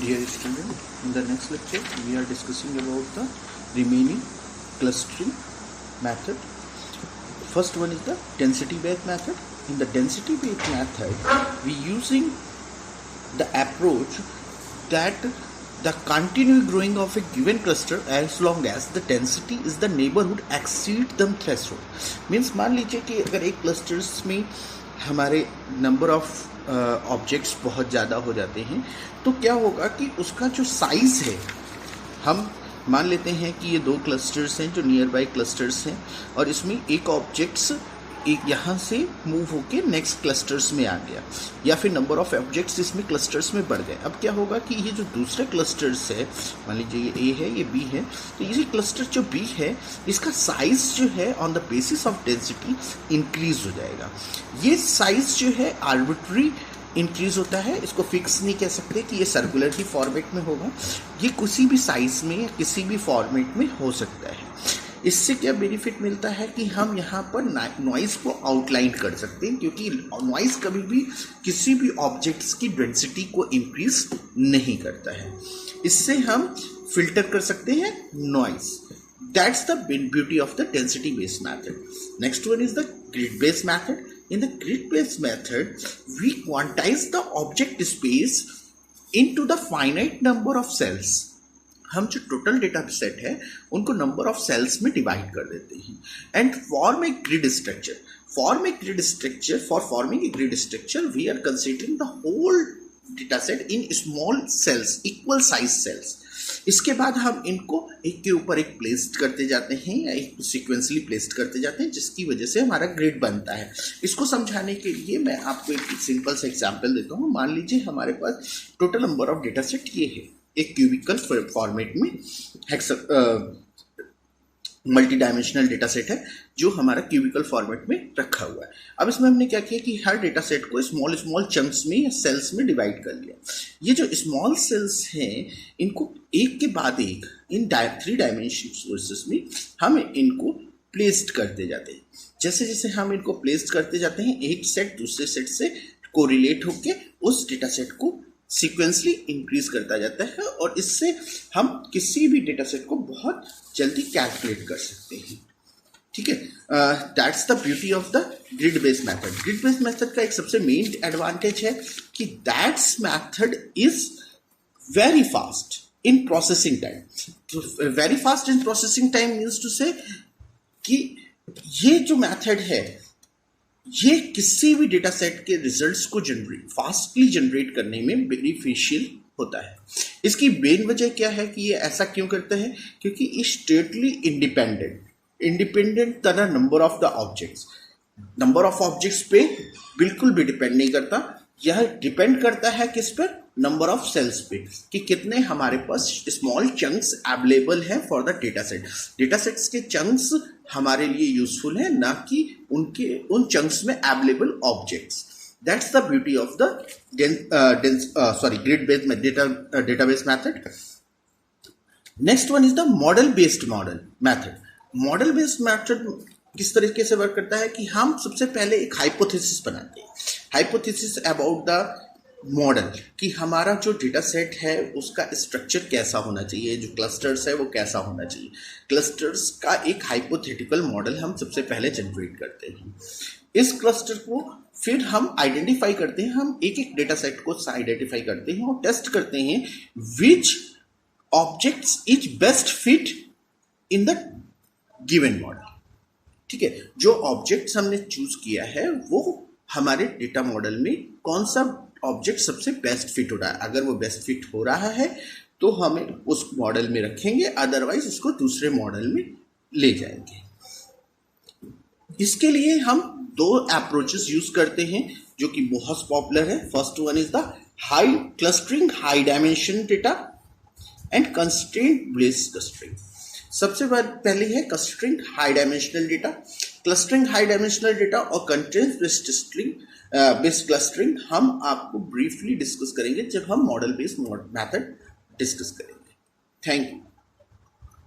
Dear student, in the next lecture we are discussing about the remaining clustering method. First one is the density based method. In the density based method, we using the approach that the continuous growing of a given cluster as long as the density is the neighborhood exceed the threshold. Means मान लीजिए कि अगर एक clusters में हमारे number of objects बहुत ज़्यादा हो जाते हैं तो क्या होगा कि उसका जो साइज़ है, हम मान लेते हैं कि ये दो क्लस्टर्स हैं जो नियर बाई क्लस्टर्स हैं और इसमें एक ऑब्जेक्ट्स एक यहाँ से मूव होके नेक्स्ट क्लस्टर्स में आ गया या फिर नंबर ऑफ ऑब्जेक्ट्स इसमें क्लस्टर्स में बढ़ गए. अब क्या होगा कि ये जो दूसरे क्लस्टर्स है, मान लीजिए ये ए है ये बी है, तो ये क्लस्टर जो बी है इसका साइज जो है on the basis of density increase हो जाएगा. ये साइज जो है आर्बिट्री इंक्रीज होता है, इसको फिक्स नहीं कह सकते कि ये सर्कुलर ही फॉर्मेट में होगा, ये किसी भी साइज में या किसी भी फॉर्मेट में हो सकता है. इससे क्या बेनिफिट मिलता है कि हम यहाँ पर नॉइज़ को आउटलाइन कर सकते हैं, क्योंकि नॉइज़ कभी भी किसी भी ऑब्जेक्ट्स की डेंसिटी को इंक्रीज नहीं करता है. इससे हम फिल्टर कर सकते हैं noise. That's the beauty of the density based method. Next one is the grid based method. In the grid-based method, we quantize the object space into the finite number of cells. हम जो total data set है उनको number of cells में divide कर देते हैं and form a grid structure. For forming a grid structure we are considering the whole data set in small cells, equal size cells. इसके बाद हम इनको एक के ऊपर एक प्लेस्ड करते जाते हैं या एक सीक्वेंसली प्लेस्ड करते जाते हैं, जिसकी वजह से हमारा ग्रिड बनता है. इसको समझाने के लिए मैं आपको एक सिंपल सा एग्जांपल देता हूँ. मान लीजिए हमारे पास total number of data set ये है, एक क्यूबिकल फॉर्मेट में मल्टी डायमेंशनल डेटा सेट है जो हमारा क्यूबिकल फॉर्मेट में रखा हुआ है. अब इसमें हमने क्या किया कि हर डेटा सेट को स्मॉल स्मॉल चंक्स में या सेल्स में डिवाइड कर लिया. ये जो स्मॉल सेल्स हैं इनको एक के बाद एक इन 3 डायमेंशन सोर्सेस में हम इनको प्लेस्ड करते जाते हैं. जैसे जैसे हम इनको प्लेस्ड करते जाते हैं एक सेट दूसरे सेट से कोरिलेट होके उस डेटा सेट को सीक्वेंसली इंक्रीज करता जाता है और इससे हम किसी भी डेटा सेट को बहुत जल्दी कैलकुलेट कर सकते हैं. ठीक है, that's the beauty of the grid based method. Grid based method का एक सबसे मेन एडवांटेज है कि that's method is very fast in processing time. Very fast in processing time means to say कि ये जो मेथड है ये किसी भी डेटा सेट के रिजल्ट्स को फास्टली जनरेट करने में बेनिफिशियल होता है. इसकी मेन वजह क्या है कि ये ऐसा क्यों करते हैं, क्योंकि ये स्टेटली इंडिपेंडेंट तरह नंबर ऑफ द ऑब्जेक्ट्स पे बिल्कुल भी डिपेंड नहीं करता. यह डिपेंड करता है किस पर, नंबर ऑफ सेल्स पे, कि कितने हमारे पास स्मॉल चंक्स अवेलेबल हैं for the data set. Data sets के चंक्स हमारे लिए यूजफुल है, ना कि उन चंक्स में available objects. That's the beauty of the grid based database method. Next one is the model based method. Model based method किस तरीके से वर्क करता है कि हम सबसे पहले एक हाइपोथेसिस बनाते हैं, हाइपोथेसिस अबाउट द मॉडल, कि हमारा जो डेटा सेट है उसका स्ट्रक्चर कैसा होना चाहिए, जो क्लस्टर्स है वो कैसा होना चाहिए. क्लस्टर्स का एक हाइपोथेटिकल मॉडल हम सबसे पहले जनरेट करते हैं. इस क्लस्टर को फिर हम आइडेंटिफाई करते हैं, हम एक एक डेटा सेट को आइडेंटिफाई करते हैं और टेस्ट करते हैं which objects is best fit in the given model. ठीक है, जो ऑब्जेक्ट्स हमने चूज किया है वो हमारे डेटा मॉडल में कौन सा ऑब्जेक्ट सबसे बेस्ट फिट हो रहा है. अगर वो बेस्ट फिट हो रहा है तो हमें उस मॉडल में रखेंगे, अदरवाइज उसको दूसरे मॉडल में ले जाएंगे. इसके लिए हम 2 अप्रोचेस यूज करते हैं जो कि बहुत पॉपुलर है. First one is the high clustering high dimension data and constraint based clustering. सबसे पहले है clustering high dimensional data. Clustering high dimensional data और कंस्ट्रेंट बेस्ड क्लस्टरिंग हम आपको ब्रीफली डिस्कस करेंगे जब हम मॉडल बेस्ड मेथड डिस्कस करेंगे. Thank you.